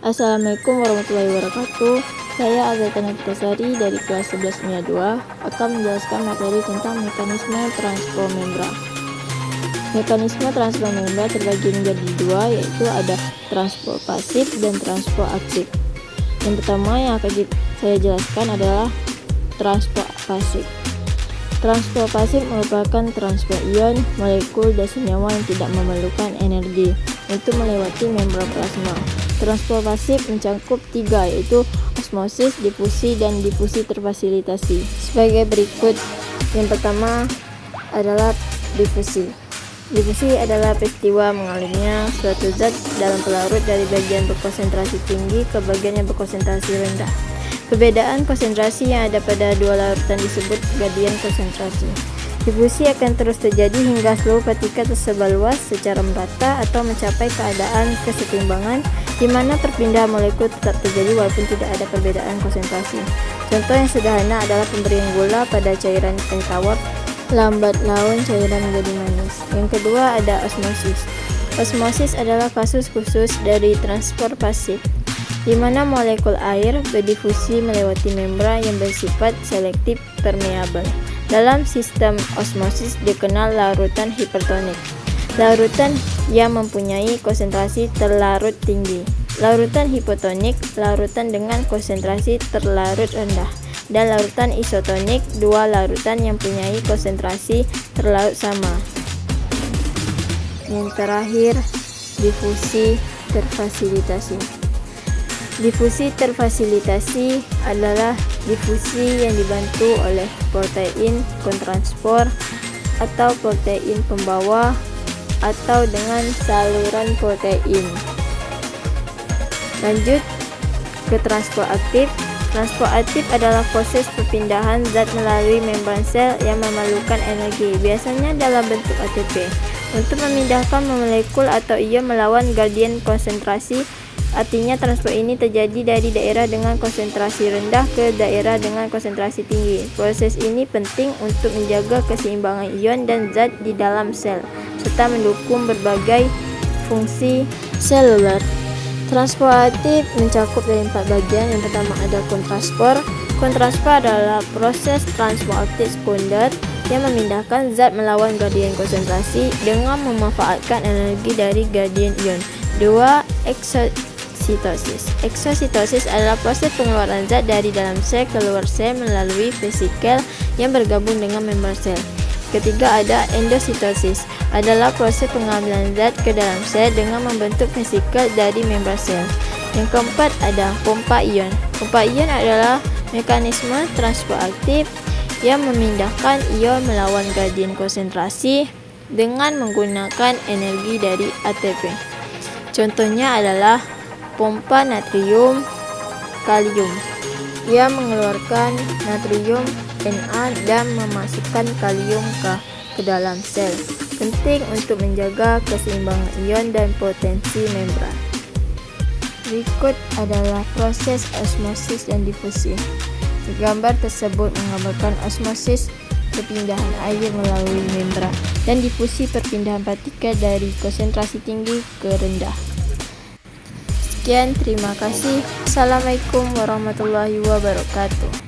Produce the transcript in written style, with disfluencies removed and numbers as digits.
Assalamualaikum warahmatullahi wabarakatuh. Saya Azata Nafitasari dari kelas 11 MIA 2 akan menjelaskan materi tentang mekanisme transfer membran. Mekanisme transfer membran terbagi menjadi dua, yaitu ada transfer pasif dan transfer aktif. Yang pertama yang akan saya jelaskan adalah transfer pasif. Transfer pasif merupakan transfer ion, molekul, dan senyawa yang tidak memerlukan energi untuk melewati membran plasma. Transfer pasif mencakup tiga, yaitu osmosis, difusi, dan difusi terfasilitasi. Sebagai berikut. Yang pertama adalah difusi. Difusi adalah peristiwa mengalirnya suatu zat dalam pelarut dari bagian berkonsentrasi tinggi ke bagian yang berkonsentrasi rendah. Perbedaan konsentrasi yang ada pada dua larutan disebut gradien konsentrasi. Difusi akan terus terjadi hingga seluruh partikel tersebar luas secara merata atau mencapai keadaan kesetimbangan di mana perpindahan molekul tetap terjadi walaupun tidak ada perbedaan konsentrasi. Contoh yang sederhana adalah pemberian gula pada cairan tawar, lambat laun cairan menjadi manis. Yang kedua ada osmosis. Osmosis adalah kasus khusus dari transfer pasif, di mana molekul air berdifusi melewati membran yang bersifat selektif permeabel. Dalam sistem osmosis dikenal larutan hipertonik, larutan yang mempunyai konsentrasi terlarut tinggi. Larutan hipotonik, larutan dengan konsentrasi terlarut rendah. Dan larutan isotonik, dua larutan yang mempunyai konsentrasi terlarut sama. Yang terakhir, difusi terfasilitasi. Difusi terfasilitasi adalah difusi yang dibantu oleh protein kontransfer atau protein pembawa atau dengan saluran protein. Lanjut ke transfer aktif. Transfer aktif adalah proses perpindahan zat melalui membran sel yang memerlukan energi, biasanya dalam bentuk ATP, untuk memindahkan molekul atau ion melawan gradien konsentrasi. Artinya transfer ini terjadi dari daerah dengan konsentrasi rendah ke daerah dengan konsentrasi tinggi. Proses ini penting untuk menjaga keseimbangan ion dan zat di dalam sel, serta mendukung berbagai fungsi seluler. Transfer aktif mencakup dari 4 bagian. Yang pertama ada kontransfer. Kontransfer adalah proses transfer aktif sekunder yang memindahkan zat melawan gradien konsentrasi dengan memanfaatkan energi dari gradien ion. 2. Eksositosis. Eksositosis adalah proses pengeluaran zat dari dalam sel keluar sel melalui vesikel yang bergabung dengan membran sel. Ketiga ada endositosis, adalah proses pengambilan zat ke dalam sel dengan membentuk vesikel dari membran sel. Yang keempat ada pompa ion. Pompa ion adalah mekanisme transfer aktif yang memindahkan ion melawan gradien konsentrasi dengan menggunakan energi dari ATP. Contohnya adalah pompa natrium kalium yang mengeluarkan natrium Na dan memasukkan kalium ke dalam sel. Penting untuk menjaga keseimbangan ion dan potensi membran. Berikut adalah proses osmosis dan difusi. Gambar tersebut menggambarkan osmosis, perpindahan air melalui membran, dan difusi, perpindahan partikel dari konsentrasi tinggi ke rendah. Sekian, terima kasih. Assalamualaikum warahmatullahi wabarakatuh.